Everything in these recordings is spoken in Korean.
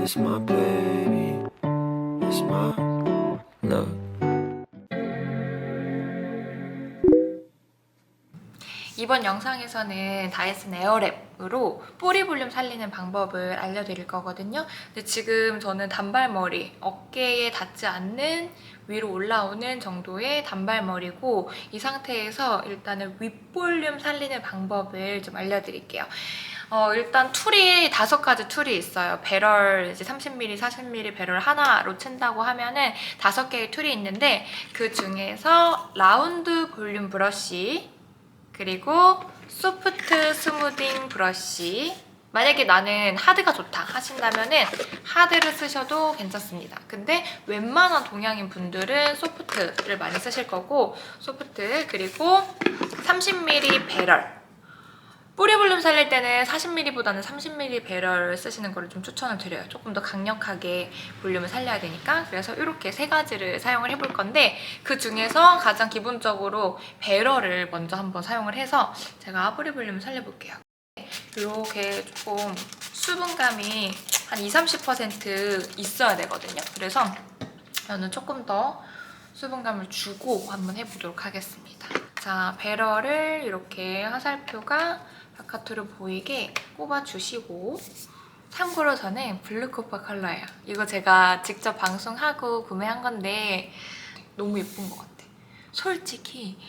It's my baby, it's my love. 이번 영상에서는 다이슨 에어랩으로 뿌리 볼륨 살리는 방법을 알려드릴 거거든요. 근데 지금 저는 단발머리, 어깨에 닿지 않는 위로 올라오는 정도의 단발머리고, 이 상태에서 일단은 윗볼륨 살리는 방법을 좀 알려드릴게요. 일단 툴이 5가지 툴이 있어요. 배럴 이제 30mm, 40mm 배럴 하나로 친다고 하면은 5개의 툴이 있는데, 그 중에서 라운드 볼륨 브러쉬, 그리고 소프트 스무딩 브러쉬, 만약에 나는 하드가 좋다 하신다면은 하드를 쓰셔도 괜찮습니다. 근데 웬만한 동양인 분들은 소프트를 많이 쓰실 거고, 소프트, 그리고 30mm 배럴. 뿌리 볼륨 살릴 때는 40mm보다는 30mm 배럴 쓰시는 거를 좀 추천을 드려요. 조금 더 강력하게 볼륨을 살려야 되니까. 그래서 이렇게 3가지를 사용을 해볼 건데, 그 중에서 가장 기본적으로 배럴을 먼저 한번 사용을 해서 제가 뿌리 볼륨을 살려볼게요. 이렇게 조금 수분감이 한 20-30% 있어야 되거든요. 그래서 저는 조금 더 수분감을 주고 한번 해보도록 하겠습니다. 자, 배럴을 이렇게 화살표가 바깥으로 보이게 꼽아주시고, 참고로 저는 블루코파 컬러예요. 이거 제가 직접 방송하고 구매한 건데 너무 예쁜 것 같아. 솔직히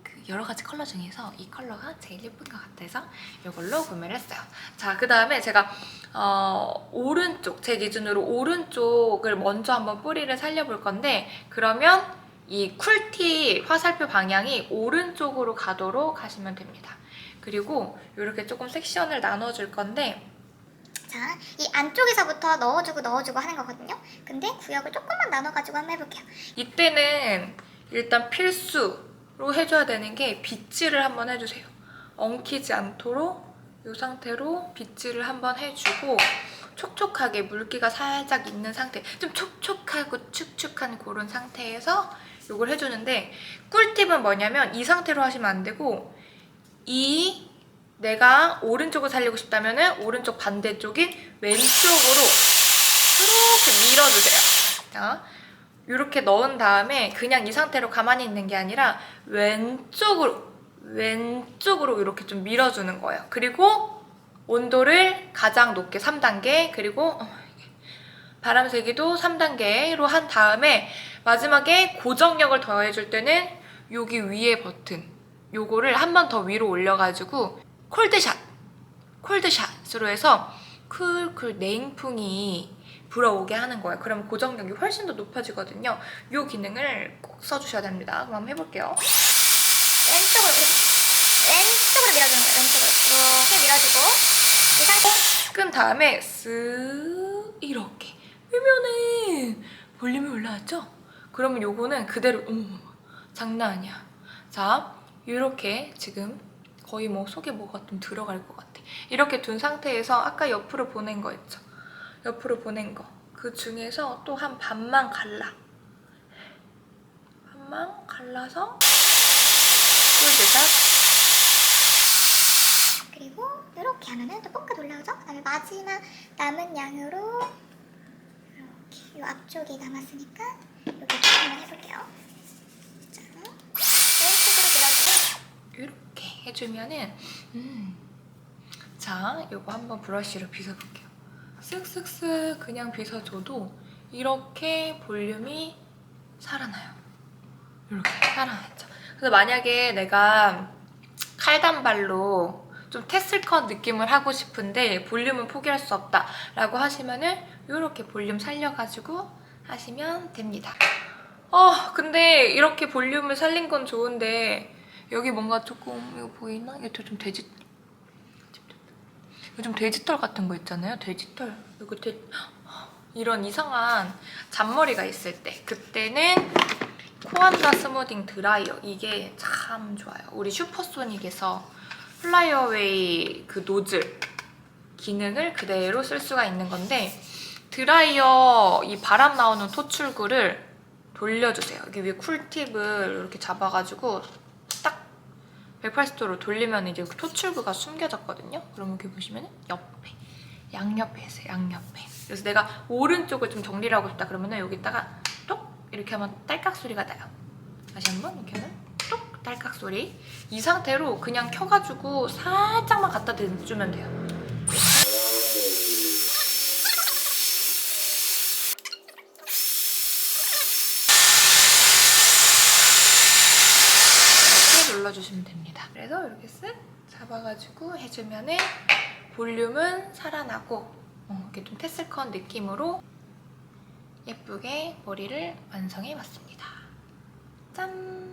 그 여러 가지 컬러 중에서 이 컬러가 제일 예쁜 것 같아서 이걸로 구매를 했어요. 자, 그 다음에 제가 오른쪽, 제 기준으로 오른쪽을 먼저 한번 뿌리를 살려볼 건데, 그러면 이 쿨팁 화살표 방향이 오른쪽으로 가도록 하시면 됩니다. 그리고 이렇게 조금 섹션을 나눠줄 건데, 자, 이 안쪽에서부터 넣어주고 하는 거거든요. 근데 구역을 조금만 나눠가지고 한번 해볼게요. 이때는 일단 필수로 해줘야 되는 게 빗질을 한번 해주세요. 엉키지 않도록 이 상태로 빗질을 한번 해주고, 촉촉하게 물기가 살짝 있는 상태, 좀 촉촉하고 축축한 그런 상태에서 이걸 해주는데, 꿀팁은 뭐냐면 이 상태로 하시면 안 되고, 내가 오른쪽을 살리고 싶다면 오른쪽 반대쪽인 왼쪽으로 이렇게 밀어주세요. 자, 이렇게 넣은 다음에 그냥 이 상태로 가만히 있는 게 아니라 왼쪽으로 이렇게 좀 밀어주는 거예요. 그리고 온도를 가장 높게 3단계, 그리고 바람 세기도 3단계로 한 다음에 마지막에 고정력을 더해줄 때는 여기 위에 버튼, 요거를 한 번 더 위로 올려가지고 콜드샷으로 해서 쿨쿨 냉풍이 불어오게 하는 거예요. 그러면 고정력이 훨씬 더 높아지거든요. 이 기능을 꼭 써주셔야 됩니다. 그럼 한번 해볼게요. 왼쪽으로 밀어주는 거예요. 왼쪽으로 이렇게 밀어주고, 이 상태 끈 다음에 쓱 이렇게 하면은 볼륨이 올라왔죠? 그러면 요거는 그대로, 장난 아니야. 자, 이렇게 지금 거의 뭐 속에 뭐가 좀 들어갈 것 같아. 이렇게 둔 상태에서 아까 옆으로 보낸 거 있죠? 옆으로 보낸 거. 그 중에서 또 한 반만 갈라서 꿀드샷. 그리고 이렇게 하면은 또 뽕긋 올라오죠? 그 다음에 마지막 남은 양으로 이렇게 이 앞쪽이 남았으니까 이렇게 좀 한번 해볼게요. 자, 왼쪽으로 밀어주고, 이렇게 해주면은 자, 요거 한번 브러쉬로 빗어볼게요. 쓱쓱쓱 그냥 빗어줘도 이렇게 볼륨이 살아나요. 이렇게 살아났죠. 그래서 만약에 내가 칼단발로 좀 테슬컷 느낌을 하고 싶은데 볼륨은 포기할 수 없다 라고 하시면은 이렇게 볼륨 살려가지고 하시면 됩니다. 근데 이렇게 볼륨을 살린 건 좋은데 여기 뭔가 조금, 이거 보이나? 이거 좀 돼지털 같은 거 있잖아요. 돼지털. 이런 이상한 잔머리가 있을 때, 그때는 코안다 스무딩 드라이어, 이게 참 좋아요. 우리 슈퍼소닉에서 플라이어웨이 그 노즐 기능을 그대로 쓸 수가 있는 건데, 드라이어 이 바람 나오는 토출구를 돌려주세요. 여기 위에 쿨팁을 이렇게 잡아가지고 딱 180도로 돌리면 이제 토출구가 숨겨졌거든요. 그럼 여기 보시면 옆에, 양옆에 있어요. 양옆에 그래서 내가 오른쪽을 좀 정리를 하고 싶다 그러면 여기다가 똑 이렇게 하면 딸깍 소리가 나요. 다시 한번 이렇게 하면 똑 딸깍 소리. 이 상태로 그냥 켜가지고 살짝만 갖다 대주면 돼요. 이렇게 눌러주시면 됩니다. 그래서 이렇게 쓱 잡아가지고 해주면은 볼륨은 살아나고 이렇게 좀 테슬컷 느낌으로 예쁘게 머리를 완성해봤습니다. 짠!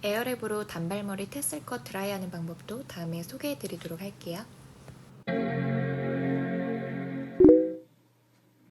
에어랩으로 단발머리 테슬컷 드라이하는 방법도 다음에 소개해드리도록 할게요.